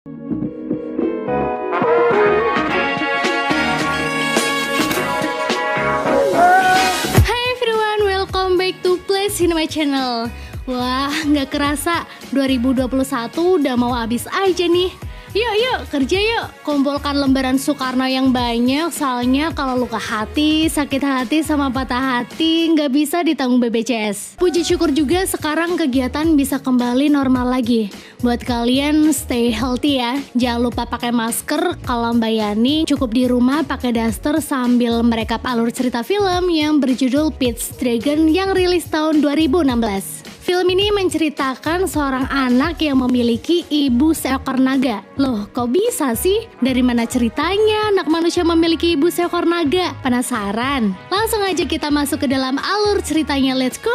Hi everyone, welcome back to Play Cinema Channel. Wah, nggak kerasa 2021 udah mau habis aja nih. Yuk kerja yuk, kumpulkan lembaran Soekarno yang banyak. Soalnya kalau luka hati, sakit hati sama patah hati nggak bisa ditanggung BPJS. Puji syukur juga sekarang kegiatan bisa kembali normal lagi. Buat kalian stay healthy ya. Jangan lupa pakai masker. Kalau Mbak Yani cukup di rumah pakai daster sambil merekap alur cerita film yang berjudul Pete's Dragon yang rilis tahun 2016. Film ini menceritakan seorang anak yang memiliki ibu seekor naga. Loh, kok bisa sih? Dari mana ceritanya anak manusia memiliki ibu seekor naga? Penasaran? Langsung aja kita masuk ke dalam alur ceritanya, let's go!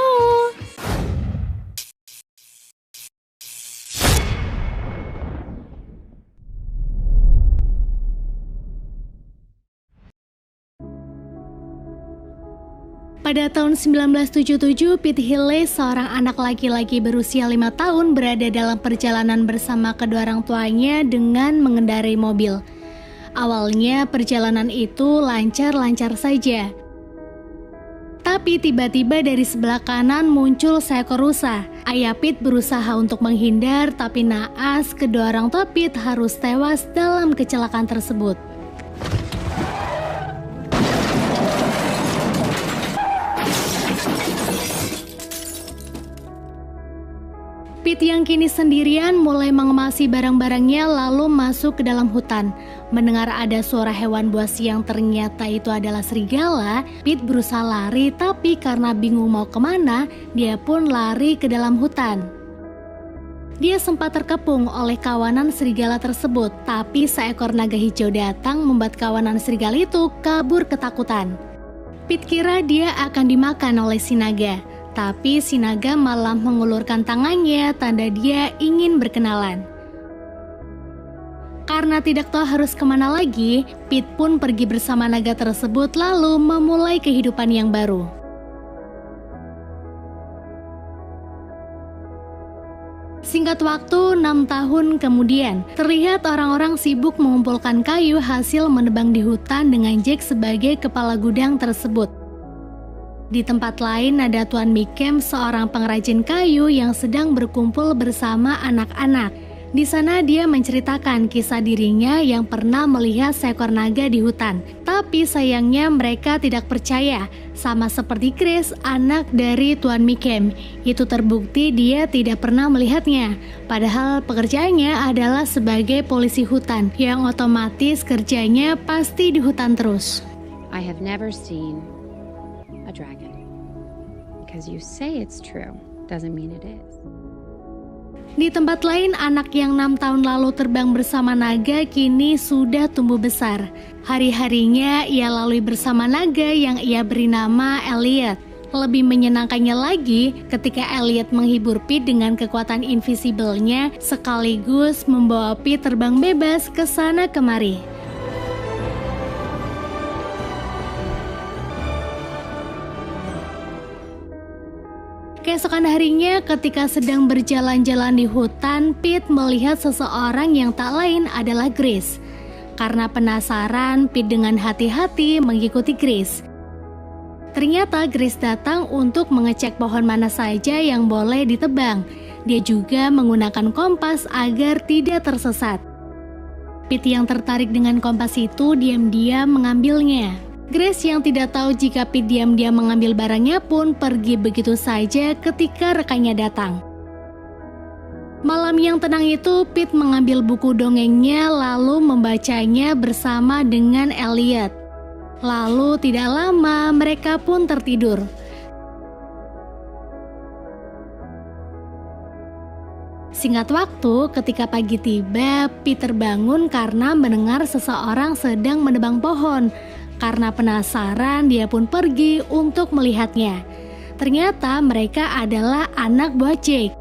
Pada tahun 1977, Pete Healy, seorang anak laki-laki berusia 5 tahun, berada dalam perjalanan bersama kedua orang tuanya dengan mengendarai mobil. Awalnya perjalanan itu lancar-lancar saja. Tapi tiba-tiba dari sebelah kanan muncul seekor rusa. Ayah Pete berusaha untuk menghindar, tapi naas kedua orang tua Pete harus tewas dalam kecelakaan tersebut. Pete yang kini sendirian mulai mengemasi barang-barangnya lalu masuk ke dalam hutan. Mendengar ada suara hewan buas yang ternyata itu adalah serigala, Pete berusaha lari tapi karena bingung mau kemana, dia pun lari ke dalam hutan. Dia sempat terkepung oleh kawanan serigala tersebut, tapi seekor naga hijau datang membuat kawanan serigala itu kabur ketakutan. Pete kira dia akan dimakan oleh si naga. Tapi si naga malah mengulurkan tangannya tanda dia ingin berkenalan. Karena tidak tahu harus kemana lagi, Pete pun pergi bersama naga tersebut lalu memulai kehidupan yang baru. Singkat waktu, 6 tahun kemudian, terlihat orang-orang sibuk mengumpulkan kayu hasil menebang di hutan dengan Jack sebagai kepala gudang tersebut. Di tempat lain ada Tuan Mikem, seorang pengrajin kayu yang sedang berkumpul bersama anak-anak. Di sana dia menceritakan kisah dirinya yang pernah melihat seekor naga di hutan. Tapi sayangnya mereka tidak percaya, sama seperti Chris, anak dari Tuan Mikem. Itu terbukti dia tidak pernah melihatnya. Padahal pekerjaannya adalah sebagai polisi hutan, yang otomatis kerjanya pasti di hutan terus. I have never seen a dragon. Because you say it's true, doesn't mean it is. Di tempat lain, anak yang 6 tahun lalu terbang bersama naga kini sudah tumbuh besar. Hari-harinya ia lalui bersama naga yang ia beri nama Elliot. Lebih menyenangkannya lagi ketika Elliot menghibur Pete dengan kekuatan invisible-nya sekaligus membawa Pete terbang bebas ke sana kemari. Keesokan harinya ketika sedang berjalan-jalan di hutan, Pete melihat seseorang yang tak lain adalah Grace. Karena penasaran, Pete dengan hati-hati mengikuti Grace. Ternyata Grace datang untuk mengecek pohon mana saja yang boleh ditebang. Dia juga menggunakan kompas agar tidak tersesat. Pete yang tertarik dengan kompas itu diam-diam mengambilnya. Grace yang tidak tahu jika Pete diam-diam mengambil barangnya pun pergi begitu saja ketika rekannya datang. Malam yang tenang itu, Pete mengambil buku dongengnya lalu membacanya bersama dengan Elliot. Lalu tidak lama mereka pun tertidur. Singkat waktu, ketika pagi tiba, Pete terbangun karena mendengar seseorang sedang menebang pohon. Karena penasaran, dia pun pergi untuk melihatnya. Ternyata mereka adalah anak buah Jake.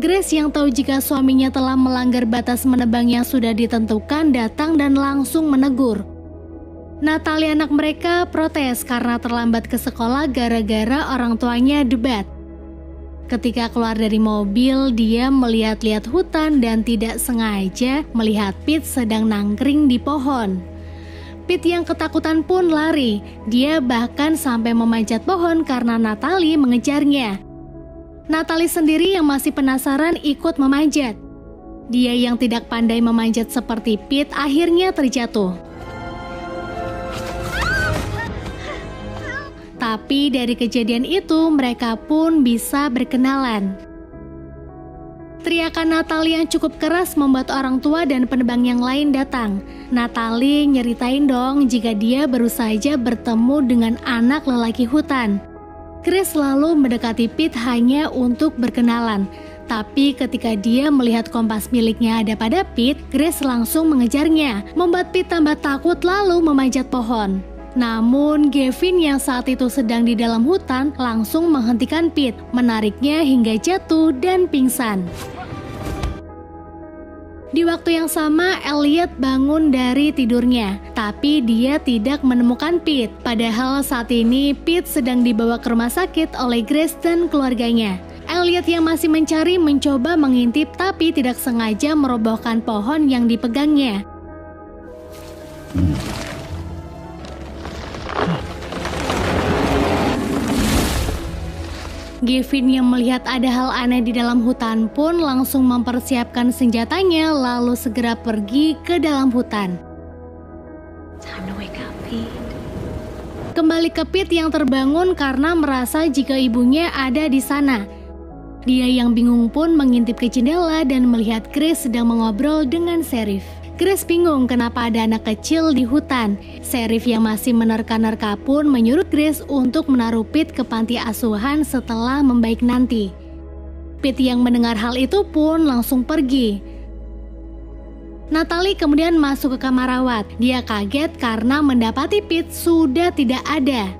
Grace yang tahu jika suaminya telah melanggar batas menebang yang sudah ditentukan datang dan langsung menegur. Natalie anak mereka protes karena terlambat ke sekolah gara-gara orang tuanya debat. Ketika keluar dari mobil, dia melihat-lihat hutan dan tidak sengaja melihat Pete sedang nangkring di pohon. Pete yang ketakutan pun lari. Dia bahkan sampai memanjat pohon karena Natalie mengejarnya. Natalie sendiri yang masih penasaran ikut memanjat. Dia yang tidak pandai memanjat seperti Pete akhirnya terjatuh. Tapi dari kejadian itu mereka pun bisa berkenalan. Teriakan Natalie yang cukup keras membuat orang tua dan penebang yang lain datang. Natalie nyeritain dong jika dia baru saja bertemu dengan anak lelaki hutan. Grace lalu mendekati Pete hanya untuk berkenalan. Tapi ketika dia melihat kompas miliknya ada pada Pete, Grace langsung mengejarnya, membuat Pete tambah takut lalu memanjat pohon. Namun Gavin yang saat itu sedang di dalam hutan langsung menghentikan Pete, menariknya hingga jatuh dan pingsan. Di waktu yang sama, Elliot bangun dari tidurnya, tapi dia tidak menemukan Pete. Padahal saat ini Pete sedang dibawa ke rumah sakit oleh Grace dan keluarganya. Elliot yang masih mencari mencoba mengintip tapi tidak sengaja merobohkan pohon yang dipegangnya. Gavin yang melihat ada hal aneh di dalam hutan pun langsung mempersiapkan senjatanya lalu segera pergi ke dalam hutan. Time to wake up, Pete. Kembali ke Pete yang terbangun karena merasa jika ibunya ada di sana. Dia yang bingung pun mengintip ke jendela dan melihat Grace sedang mengobrol dengan Sheriff. Grace bingung kenapa ada anak kecil di hutan. Sheriff yang masih menerka-nerka pun menyuruh Grace untuk menaruh Pete ke panti asuhan setelah membaik nanti. Pete yang mendengar hal itu pun langsung pergi. Natalie kemudian masuk ke kamar rawat. Dia kaget karena mendapati Pete sudah tidak ada.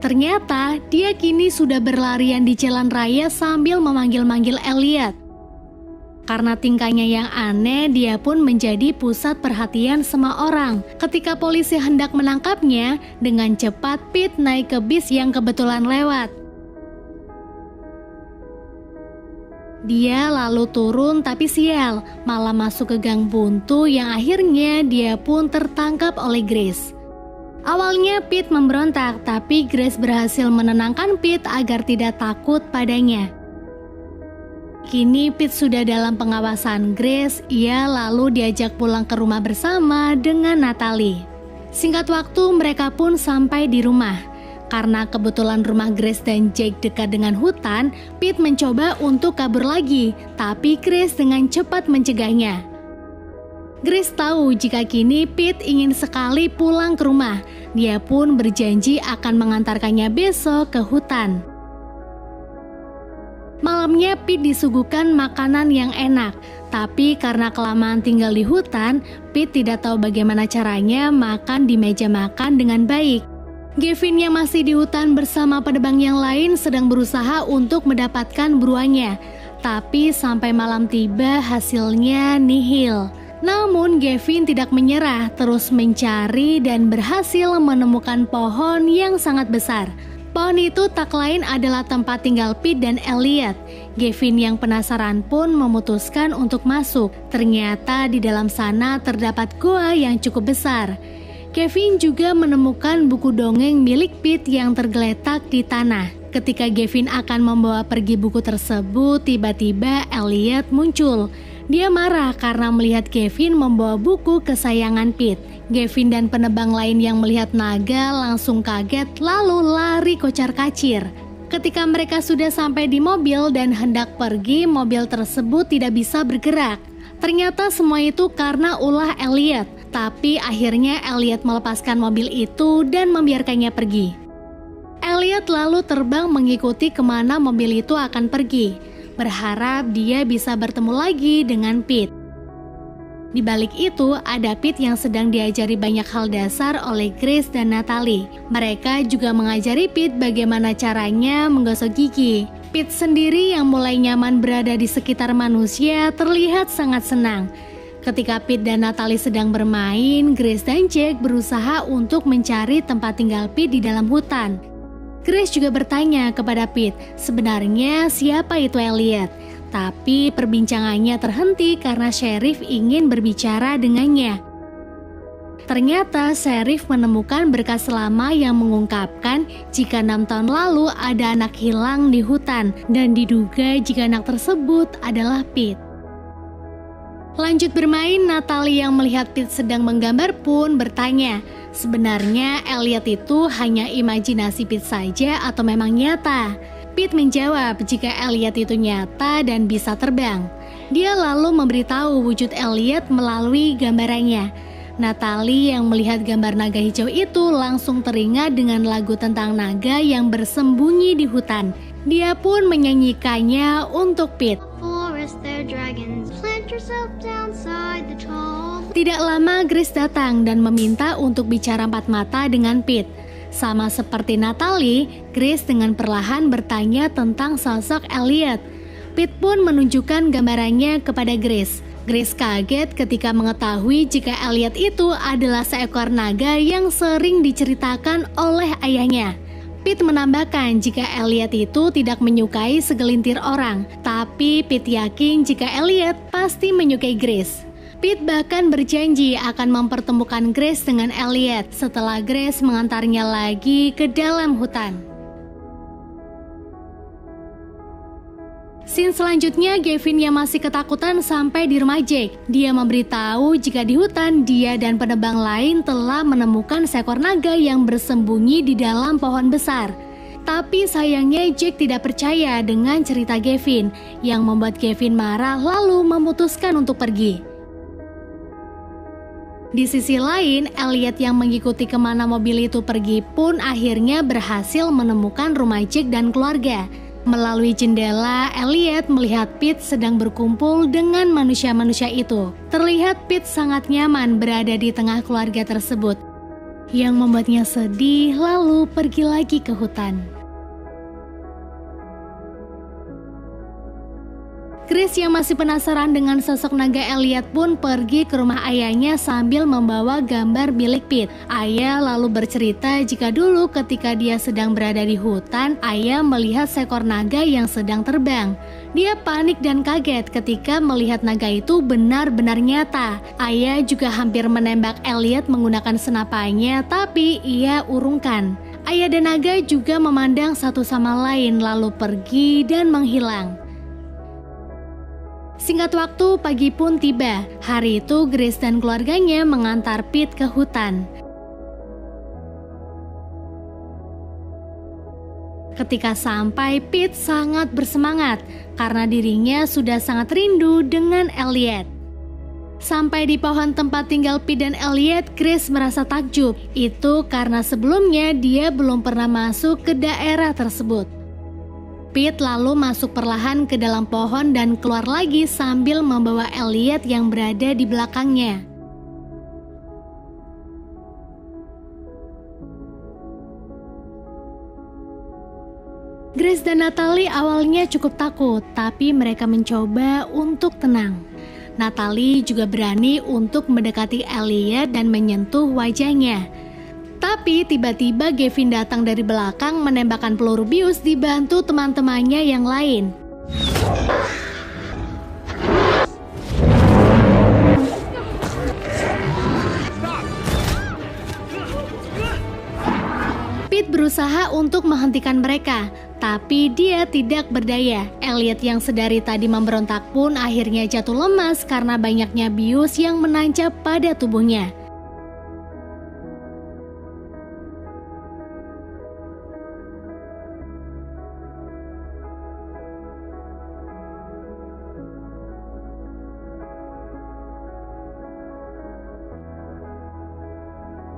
Ternyata dia kini sudah berlarian di jalan raya sambil memanggil-manggil Elliot. Karena tingkahnya yang aneh, dia pun menjadi pusat perhatian semua orang. Ketika polisi hendak menangkapnya, dengan cepat Pete naik ke bis yang kebetulan lewat. Dia lalu turun tapi sial, malah masuk ke gang buntu yang akhirnya dia pun tertangkap oleh Grace. Awalnya Pete memberontak, tapi Grace berhasil menenangkan Pete agar tidak takut padanya. Kini Pete sudah dalam pengawasan Grace, ia lalu diajak pulang ke rumah bersama dengan Natalie. Singkat waktu mereka pun sampai di rumah. Karena kebetulan rumah Grace dan Jake dekat dengan hutan, Pete mencoba untuk kabur lagi, tapi Grace dengan cepat mencegahnya. Grace tahu jika kini Pete ingin sekali pulang ke rumah. Dia pun berjanji akan mengantarkannya besok ke hutan. Malamnya Pete disuguhkan makanan yang enak, tapi karena kelamaan tinggal di hutan, Pete tidak tahu bagaimana caranya makan di meja makan dengan baik. Gavin yang masih di hutan bersama penebang yang lain sedang berusaha untuk mendapatkan buruannya, tapi sampai malam tiba hasilnya nihil. Namun Gavin tidak menyerah, terus mencari dan berhasil menemukan pohon yang sangat besar. Pohon itu tak lain adalah tempat tinggal Pete dan Elliot. Gavin yang penasaran pun memutuskan untuk masuk. Ternyata di dalam sana terdapat goa yang cukup besar. Gavin juga menemukan buku dongeng milik Pete yang tergeletak di tanah. Ketika Gavin akan membawa pergi buku tersebut, tiba-tiba Elliot muncul. Dia marah karena melihat Gavin membawa buku kesayangan Pete. Gavin dan penebang lain yang melihat naga langsung kaget lalu lari kocar-kacir. Ketika mereka sudah sampai di mobil dan hendak pergi, mobil tersebut tidak bisa bergerak. Ternyata semua itu karena ulah Elliot. Tapi akhirnya Elliot melepaskan mobil itu dan membiarkannya pergi. Elliot lalu terbang mengikuti kemana mobil itu akan pergi, berharap dia bisa bertemu lagi dengan Pete. Di balik itu, ada Pete yang sedang diajari banyak hal dasar oleh Grace dan Natalie. Mereka juga mengajari Pete bagaimana caranya menggosok gigi. Pete sendiri yang mulai nyaman berada di sekitar manusia terlihat sangat senang. Ketika Pete dan Natalie sedang bermain, Grace dan Jake berusaha untuk mencari tempat tinggal Pete di dalam hutan. Grace juga bertanya kepada Pete, sebenarnya siapa itu Elliot? Tapi perbincangannya terhenti karena Sheriff ingin berbicara dengannya. Ternyata Sheriff menemukan berkas lama yang mengungkapkan jika 6 tahun lalu ada anak hilang di hutan dan diduga jika anak tersebut adalah Pete. Lanjut bermain, Natalie yang melihat Pete sedang menggambar pun bertanya, sebenarnya Elliot itu hanya imajinasi Pete saja atau memang nyata? Pete menjawab jika Elliot itu nyata dan bisa terbang. Dia lalu memberitahu wujud Elliot melalui gambarannya. Natalie yang melihat gambar naga hijau itu langsung teringat dengan lagu tentang naga yang bersembunyi di hutan. Dia pun menyanyikannya untuk Pete. Tidak lama Grace datang dan meminta untuk bicara empat mata dengan Pete. Sama seperti Natalie, Grace dengan perlahan bertanya tentang sosok Elliot. Pete pun menunjukkan gambarannya kepada Grace. Grace kaget ketika mengetahui jika Elliot itu adalah seekor naga yang sering diceritakan oleh ayahnya. Pete menambahkan jika Elliot itu tidak menyukai segelintir orang, tapi Pete yakin jika Elliot pasti menyukai Grace. Pete bahkan berjanji akan mempertemukan Grace dengan Elliot setelah Grace mengantarnya lagi ke dalam hutan. Scene selanjutnya, Gavin yang masih ketakutan sampai di rumah Jake. Dia memberitahu jika di hutan dia dan penebang lain telah menemukan seekor naga yang bersembunyi di dalam pohon besar. Tapi sayangnya Jake tidak percaya dengan cerita Gavin, yang membuat Gavin marah lalu memutuskan untuk pergi. Di sisi lain, Elliot yang mengikuti kemana mobil itu pergi pun akhirnya berhasil menemukan rumah Jake dan keluarga. Melalui jendela, Elliot melihat Pete sedang berkumpul dengan manusia-manusia itu. Terlihat Pete sangat nyaman berada di tengah keluarga tersebut, yang membuatnya sedih lalu pergi lagi ke hutan. Grace yang masih penasaran dengan sosok naga Elliot pun pergi ke rumah ayahnya sambil membawa gambar milik Pete. Ayah lalu bercerita jika dulu ketika dia sedang berada di hutan, ayah melihat seekor naga yang sedang terbang. Dia panik dan kaget ketika melihat naga itu benar-benar nyata. Ayah juga hampir menembak Elliot menggunakan senapannya, tapi ia urungkan. Ayah dan naga juga memandang satu sama lain lalu pergi dan menghilang. Singkat waktu, pagi pun tiba. Hari itu Grace dan keluarganya mengantar Pete ke hutan. Ketika sampai, Pete sangat bersemangat karena dirinya sudah sangat rindu dengan Elliot. Sampai di pohon tempat tinggal Pete dan Elliot, Grace merasa takjub. Itu karena sebelumnya dia belum pernah masuk ke daerah tersebut. Pete lalu masuk perlahan ke dalam pohon dan keluar lagi sambil membawa Elliot yang berada di belakangnya. Grace dan Natalie awalnya cukup takut, tapi mereka mencoba untuk tenang. Natalie juga berani untuk mendekati Elliot dan menyentuh wajahnya. Tapi tiba-tiba Gavin datang dari belakang menembakkan peluru bius dibantu teman-temannya yang lain. Pete berusaha untuk menghentikan mereka, tapi dia tidak berdaya. Elliot yang sedari tadi memberontak pun akhirnya jatuh lemas karena banyaknya bius yang menancap pada tubuhnya.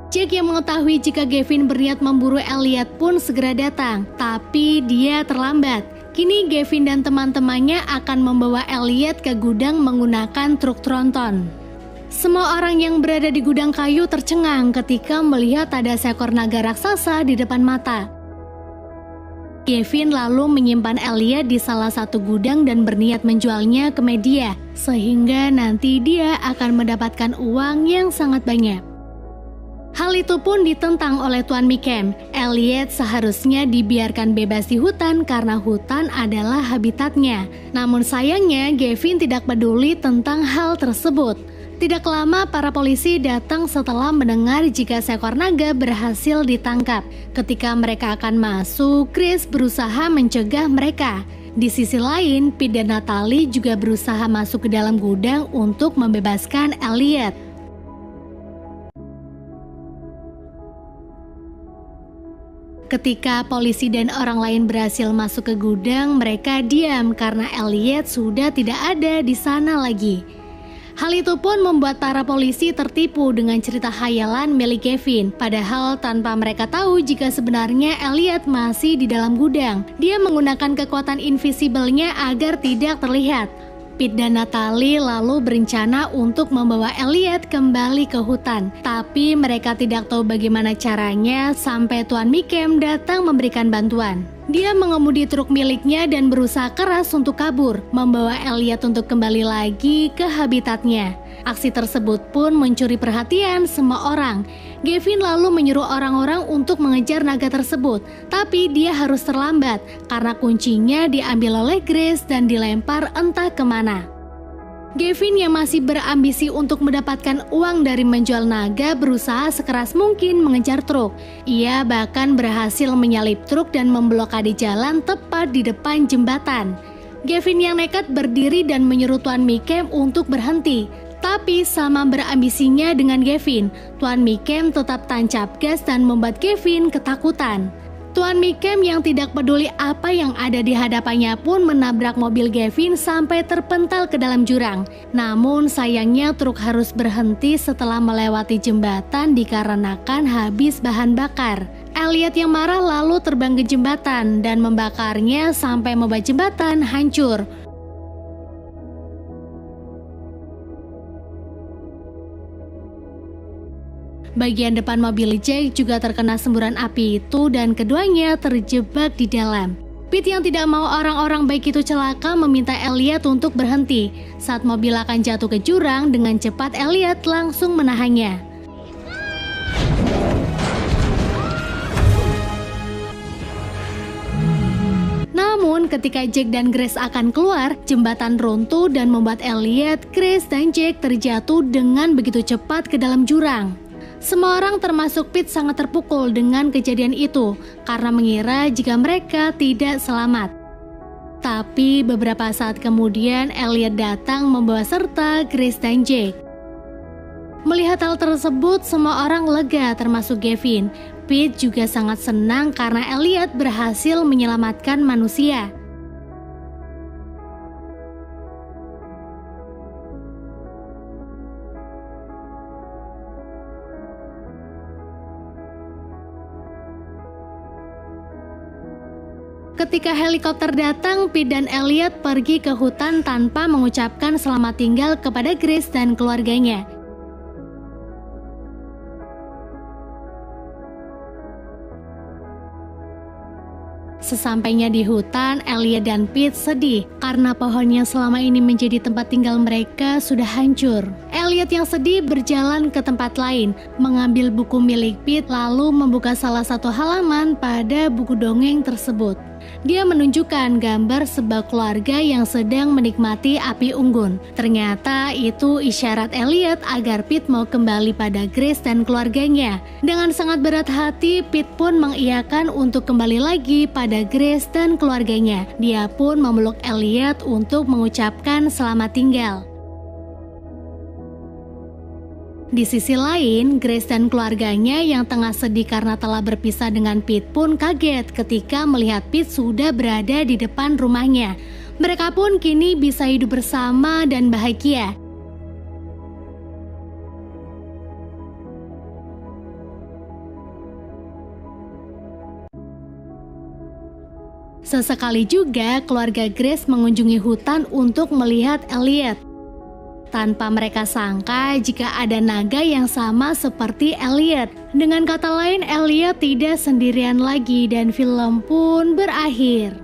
Jake yang mengetahui jika Gavin berniat memburu Elliot pun segera datang, tapi dia terlambat. Kini Gavin dan teman-temannya akan membawa Elliot ke gudang menggunakan truk tronton. Semua orang yang berada di gudang kayu tercengang ketika melihat ada seekor naga raksasa di depan mata. Gavin lalu menyimpan Elliot di salah satu gudang dan berniat menjualnya ke media, sehingga nanti dia akan mendapatkan uang yang sangat banyak. Hal itu pun ditentang oleh Tuan Mikem. Elliot seharusnya dibiarkan bebas di hutan karena hutan adalah habitatnya. Namun sayangnya Gavin tidak peduli tentang hal tersebut. Tidak lama para polisi datang setelah mendengar jika seekor naga berhasil ditangkap. Ketika mereka akan masuk, Chris berusaha mencegah mereka. Di sisi lain, Pete dan Natalie juga berusaha masuk ke dalam gudang untuk membebaskan Elliot. Ketika polisi dan orang lain berhasil masuk ke gudang, mereka diam karena Elliot sudah tidak ada di sana lagi. Hal itu pun membuat para polisi tertipu dengan cerita khayalan milik Gavin, padahal tanpa mereka tahu jika sebenarnya Elliot masih di dalam gudang. Dia menggunakan kekuatan invisible-nya agar tidak terlihat. Pete dan Natalie lalu berencana untuk membawa Elliot kembali ke hutan. Tapi mereka tidak tahu bagaimana caranya sampai Tuan Mikem datang memberikan bantuan. Dia mengemudi truk miliknya dan berusaha keras untuk kabur, membawa Elliot untuk kembali lagi ke habitatnya. Aksi tersebut pun mencuri perhatian semua orang. Gavin lalu menyuruh orang-orang untuk mengejar naga tersebut, tapi dia harus terlambat karena kuncinya diambil oleh Grace dan dilempar entah kemana. Gavin yang masih berambisi untuk mendapatkan uang dari menjual naga berusaha sekeras mungkin mengejar truk. Ia bahkan berhasil menyalip truk dan memblokade jalan tepat di depan jembatan. Gavin yang nekat berdiri dan menyuruh Tuan Mikem untuk berhenti. Tapi sama berambisinya dengan Gavin, Tuan Mikem tetap tancap gas dan membuat Gavin ketakutan. Tuan Mikem yang tidak peduli apa yang ada di hadapannya pun menabrak mobil Gavin sampai terpental ke dalam jurang. Namun sayangnya truk harus berhenti setelah melewati jembatan dikarenakan habis bahan bakar. Elliot yang marah lalu terbang ke jembatan dan membakarnya sampai membuat jembatan hancur. Bagian depan mobil Jack juga terkena semburan api itu dan keduanya terjebak di dalam. Pete yang tidak mau orang-orang baik itu celaka meminta Elliot untuk berhenti. Saat mobil akan jatuh ke jurang, dengan cepat Elliot langsung menahannya. Namun ketika Jack dan Grace akan keluar, jembatan runtuh dan membuat Elliot, Grace, dan Jack terjatuh dengan begitu cepat ke dalam jurang. Semua orang termasuk Pete sangat terpukul dengan kejadian itu karena mengira jika mereka tidak selamat. Tapi beberapa saat kemudian Elliot datang membawa serta Grace dan Jack. Melihat hal tersebut, semua orang lega termasuk Gavin. Pete juga sangat senang karena Elliot berhasil menyelamatkan manusia. Ketika helikopter datang, Pete dan Elliot pergi ke hutan tanpa mengucapkan selamat tinggal kepada Grace dan keluarganya. Sesampainya di hutan, Elliot dan Pete sedih karena pohon yang selama ini menjadi tempat tinggal mereka sudah hancur. Elliot yang sedih berjalan ke tempat lain, mengambil buku milik Pete lalu membuka salah satu halaman pada buku dongeng tersebut. Dia menunjukkan gambar sebuah keluarga yang sedang menikmati api unggun. Ternyata itu isyarat Elliot agar Pete mau kembali pada Grace dan keluarganya. Dengan sangat berat hati, Pete pun mengiyakan untuk kembali lagi pada Grace dan keluarganya. Dia pun memeluk Elliot untuk mengucapkan selamat tinggal. Di sisi lain, Grace dan keluarganya yang tengah sedih karena telah berpisah dengan Pete pun kaget ketika melihat Pete sudah berada di depan rumahnya. Mereka pun kini bisa hidup bersama dan bahagia. Sesekali juga keluarga Grace mengunjungi hutan untuk melihat Elliot. Tanpa mereka sangka jika ada naga yang sama seperti Elliot. Dengan kata lain, Elliot tidak sendirian lagi dan film pun berakhir.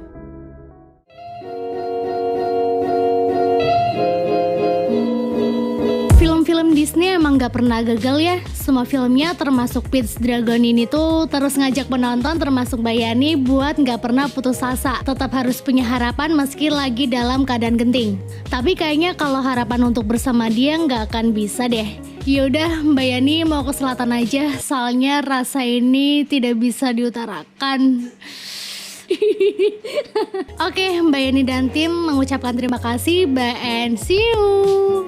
Film-film Disney emang emang gak pernah gagal ya. Semua filmnya termasuk Pete's Dragon ini tuh terus ngajak penonton termasuk Mbak Yani buat gak pernah putus asa. Tetap harus punya harapan meski lagi dalam keadaan genting. Tapi kayaknya kalau harapan untuk bersama dia gak akan bisa deh. Yaudah Mbak Yani mau ke selatan aja, soalnya rasa ini tidak bisa diutarakan. Oke, Mbak Yani dan tim mengucapkan terima kasih. Bye and see you.